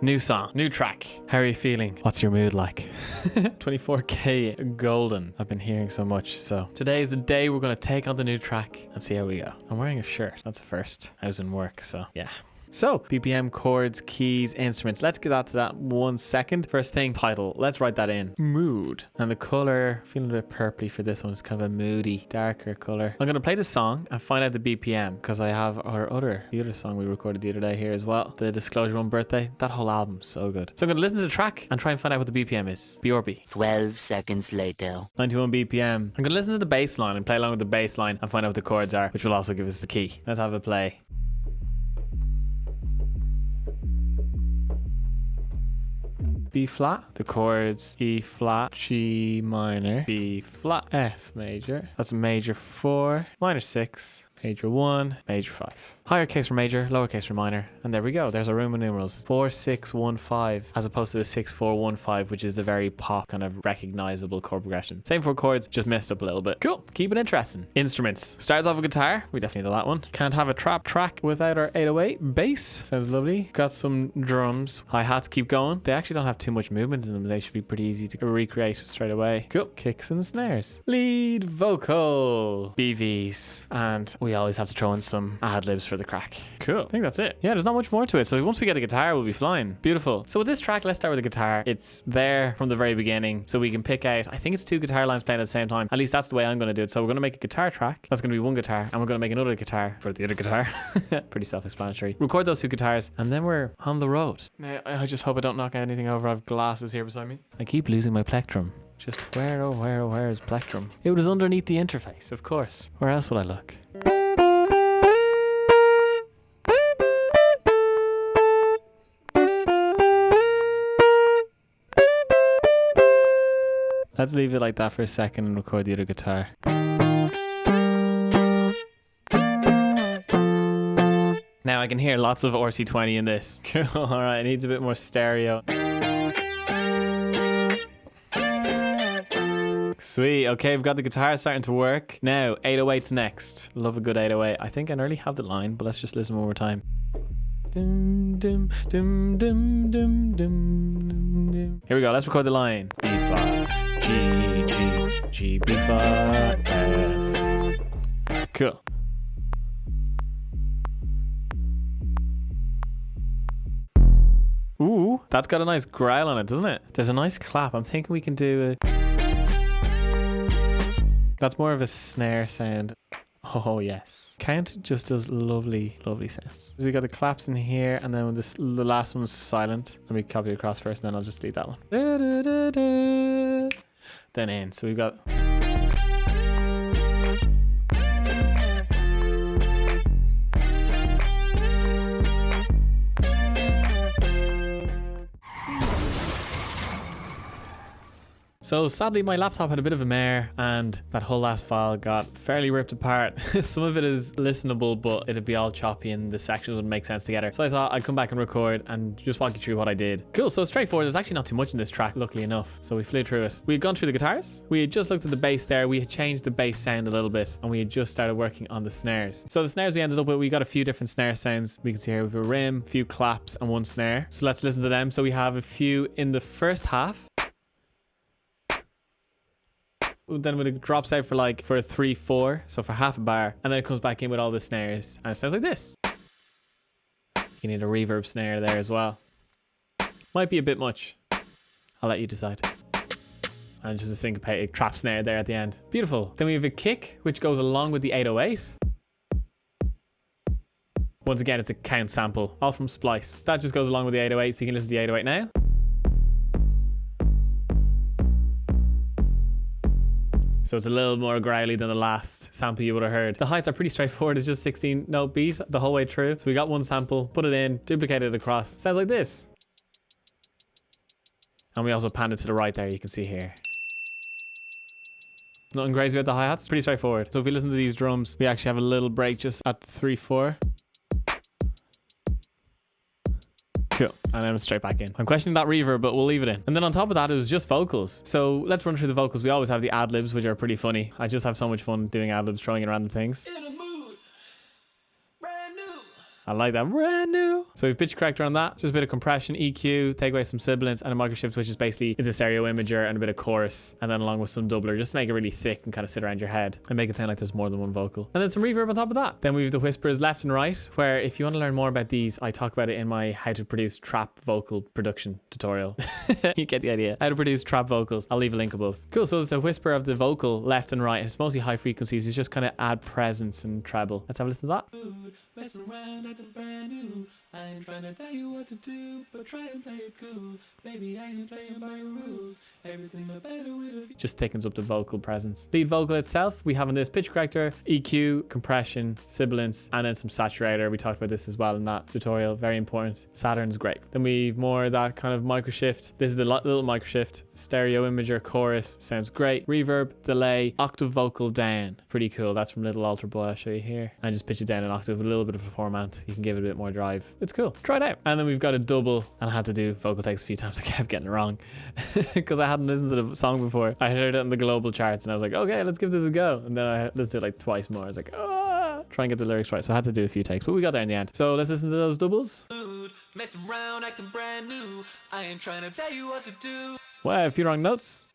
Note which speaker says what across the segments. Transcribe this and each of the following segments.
Speaker 1: New song, new track. How are you feeling? What's your mood like? 24GOLDN. I've been hearing so much. So today is the day we're going to take on the new track and see how we go. I'm wearing a shirt. That's a first. I was in work, so yeah. So, BPM, chords, keys, instruments. Let's get to that 1 second. First thing, title. Let's write that in. Mood. And the color, feeling a bit purpley for this one. It's kind of a moody, darker color. I'm going to play the song and find out the BPM because I have the other song we recorded the other day here as well. The Disclosure One Birthday. That whole album, so good. So I'm going to listen to the track and try and find out what the BPM is. BRB.
Speaker 2: 12 seconds later.
Speaker 1: 91 BPM. I'm going to listen to the bass line and play along with the bass line and find out what the chords are, which will also give us the key. Let's have a play. B flat, the chords E flat, G minor, B flat, F major, that's a major 4, minor 6, major 1, major 5. Higher case for major, lower case for minor. And there we go. There's our Roman numerals. 4, 6, 1, 5, as opposed to the 6, 4, 1, 5, which is the very pop kind of recognizable chord progression. Same for chords, just messed up a little bit. Cool. Keep it interesting. Instruments. Starts off with guitar. We definitely know that one. Can't have a trap track without our 808. Bass. Sounds lovely. Got some drums. Hi-hats keep going. They actually don't have too much movement in them. They should be pretty easy to recreate straight away. Cool. Kicks and snares. Lead vocal. BVs. And we always have to throw in some ad-libs for the crack. Cool. I think that's it. Yeah, there's not much more to it. So once we get the guitar, we'll be flying. Beautiful. So with this track, let's start with the guitar. It's there from the very beginning. So we can pick out, I think it's 2 guitar lines playing at the same time. At least that's the way I'm going to do it. So we're going to make a guitar track. That's going to be 1 guitar. And we're going to make another guitar for the other guitar. Pretty self-explanatory. Record those 2 guitars and then we're on the road. Now, I just hope I don't knock anything over. I have glasses here beside me. I keep losing my Plectrum. Just where, oh where, oh where is Plectrum? It was underneath the interface, of course. Where else would I look? Let's leave it like that for a second and record the other guitar. Now I can hear lots of RC20 in this. Alright, it needs a bit more stereo. Sweet, okay, we've got the guitar starting to work. Now, 808's next. Love a good 808. I think I nearly have the line, but let's just listen one more time. Dum, dum, dum, dum, dum, dum, dum. Here we go, let's record the line. B flat, G, G, G, B flat, F. Cool. Ooh, that's got a nice growl on it, doesn't it? There's a nice clap. I'm thinking we can do a... That's more of a snare sound. Oh, yes. Count just does lovely, lovely sounds. So we got the claps in here, and then the last one's silent. Let me copy it across first, and then I'll just delete that one. Da, da, da, da. Then in. So we've got... So sadly my laptop had a bit of a mare and that whole last file got fairly ripped apart. Some of it is listenable, but it'd be all choppy and the sections wouldn't make sense together. So I thought I'd come back and record and just walk you through what I did. Cool, so straightforward. There's actually not too much in this track, luckily enough. So we flew through it. We had gone through the guitars. We had just looked at the bass there. We had changed the bass sound a little bit and we had just started working on the snares. So the snares we ended up with, we got a few different snare sounds. We can see here we have a rim, a few claps and 1 snare. So let's listen to them. So we have a few in the first half. Then when it drops out for a 3-4, so for half a bar, and then it comes back in with all the snares, and it sounds like this. You need a reverb snare there as well. Might be a bit much. I'll let you decide. And just a syncopated trap snare there at the end. Beautiful. Then we have a kick, which goes along with the 808. Once again, it's a count sample, all from Splice. That just goes along with the 808, so you can listen to the 808 now. So it's a little more growly than the last sample you would have heard. The heights are pretty straightforward. It's just 16 note beat the whole way through. So we got 1 sample, put it in, duplicate it across. Sounds like this. And we also panned it to the right there, you can see here. Nothing crazy about the hi-hats, pretty straightforward. So if we listen to these drums, we actually have a little break just at the 3-4. Cool. And then straight back in. I'm questioning that reverb, but we'll leave it in. And then on top of that, it was just vocals. So let's run through the vocals. We always have the ad-libs, which are pretty funny. I just have so much fun doing ad-libs, throwing in random things. In a mood. Brand new. I like that. Brand new. So we've pitch corrector on that. Just a bit of compression, EQ, take away some sibilance, and a microshift, which is basically it's a stereo imager and a bit of chorus, and then along with some doubler, just to make it really thick and kind of sit around your head and make it sound like there's more than one vocal. And then some reverb on top of that. Then we have the whispers left and right, where if you want to learn more about these, I talk about it in my how to produce trap vocal production tutorial. You get the idea. How to produce trap vocals. I'll leave a link above. Cool. So it's a whisper of the vocal left and right. It's mostly high frequencies. It's just kind of add presence and treble. Let's have a listen to that. Messing around acting brand new. I ain't trying to tell you what to do, but try and play it cool. Baby, I ain't playing by your rules. Everything the better with a... Just thickens up the vocal presence. Lead vocal itself, we have in this pitch corrector, EQ, compression, sibilance, and then some saturator. We talked about this as well in that tutorial. Very important. Saturn's great. Then we've more of that kind of microshift. This is the little microshift. Stereo imager, chorus, sounds great. Reverb, delay, octave vocal down. Pretty cool. That's from Little Alter Boy. I'll show you here. And just pitch it down an octave with a little bit of a formant. You can give it a bit more drive. It's cool. Try it out. And then we've got a double, and I had to do vocal takes a few times. I kept getting it wrong because I hadn't listened to the song before. I heard it in the global charts and I was like, okay, let's give this a go. And then let's do it like twice more. I was like, try and get the lyrics right. So I had to do a few takes, but we got there in the end. So let's listen to those doubles. Messing around, acting brand new. I ain't trying to tell you what to do. Wow, a few wrong notes.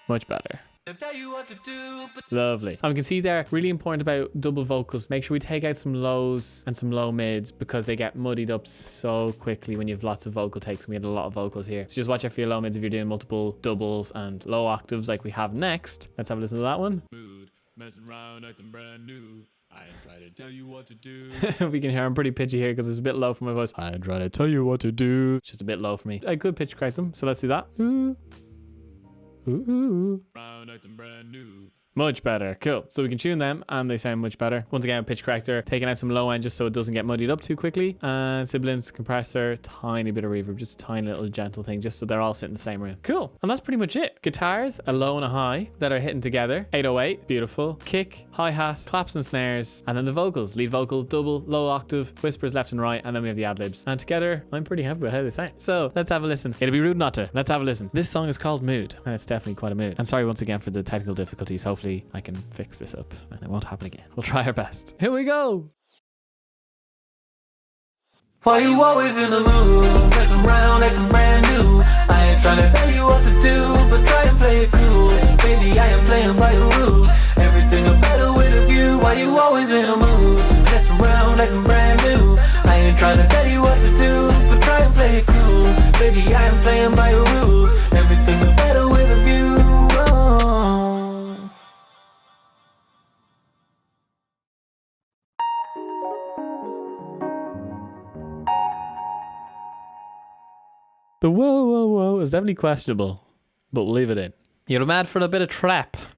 Speaker 1: Much better. Tell you what to do, but... Lovely. And we can see there, really important about double vocals. Make sure we take out some lows and some low mids because they get muddied up so quickly when you have lots of vocal takes. And we had a lot of vocals here. So just watch out for your low mids if you're doing multiple doubles and low octaves like we have next. Let's have a listen to that one. Mood, messing around, acting brand new. I ain't trying to tell you what to do. We can hear I'm pretty pitchy here because it's a bit low for my voice. I ain't trying to tell you what to do. It's just a bit low for me. I could pitch correct them, so let's do that. Ooh. Ooh. Brown acting brand new. Much better. Cool. So we can tune them and they sound much better. Once again, pitch corrector, taking out some low end just so it doesn't get muddied up too quickly. And sibilance, compressor, tiny bit of reverb, just a tiny little gentle thing, just so they're all sitting in the same room. Cool. And that's pretty much it. Guitars, a low and a high that are hitting together. 808, beautiful. Kick, hi-hat, claps and snares. And then the vocals, lead vocal, double, low octave, whispers left and right. And then we have the ad-libs. And together, I'm pretty happy with how they sound. So let's have a listen. It'd be rude not to. Let's have a listen. This song is called Mood. And it's definitely quite a mood. I'm sorry once again for the technical difficulties. Hopefully I can fix this up and it won't happen again. We'll try our best. Here we go. Why you always in the mood? Messing around acting brand new. I ain't trying to tell you what to do, but try and play it cool. Baby, I am playing by your rules. Everything are better with a view. Why you always in the mood? Messing around acting brand new. I ain't trying to tell you what to do, but try and play it cool. Baby, I am playing by your rules. Everything are better with a view. The whoa, whoa, whoa is definitely questionable, but we'll leave it in. You're mad for a bit of trap.